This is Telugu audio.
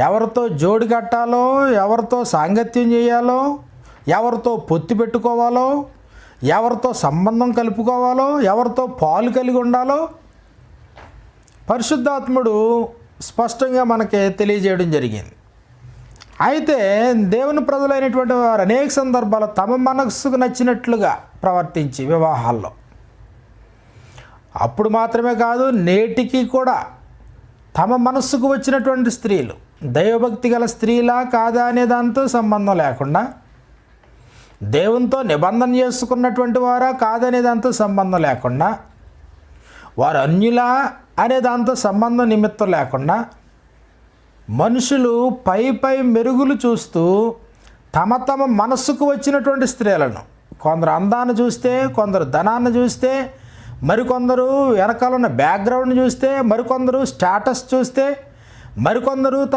ఎవరితో జోడి కట్టాలో, ఎవరితో సాంగత్యం చేయాలో, ఎవరితో పొత్తు పెట్టుకోవాలో, ఎవరితో సంబంధం కలుపుకోవాలో, ఎవరితో పాలు కలిగి ఉండాలో పరిశుద్ధాత్ముడు స్పష్టంగా మనకి తెలియజేయడం జరిగింది. అయితే దేవుని ప్రజలైనటువంటి వారు అనేక సందర్భాల్లో తమ మనస్సుకు నచ్చినట్లుగా ప్రవర్తించి వివాహాల్లో, అప్పుడు మాత్రమే కాదు నేటికి కూడా తమ మనస్సుకు వచ్చినటువంటి స్త్రీలు దైవభక్తి గల స్త్రీలా కాదా అనే దాంతో సంబంధం లేకుండా, దేవునితో నిబంధన చేసుకున్నటువంటి వారా కాదనే దాంతో సంబంధం లేకుండా, వారు అన్యులా అనే దాంతో సంబంధం నిమిత్తం లేకుండా, మనుషులు పై పై మెరుగులు చూస్తూ తమ తమ మనస్సుకు వచ్చినటువంటి స్త్రీలను, కొందరు అందాన్ని చూస్తే, కొందరు ధనాన్ని చూస్తే, మరికొందరు వెనకాల ఉన్న బ్యాక్గ్రౌండ్ చూస్తే, మరికొందరు స్టేటస్ చూస్తే, మరికొందరు తమ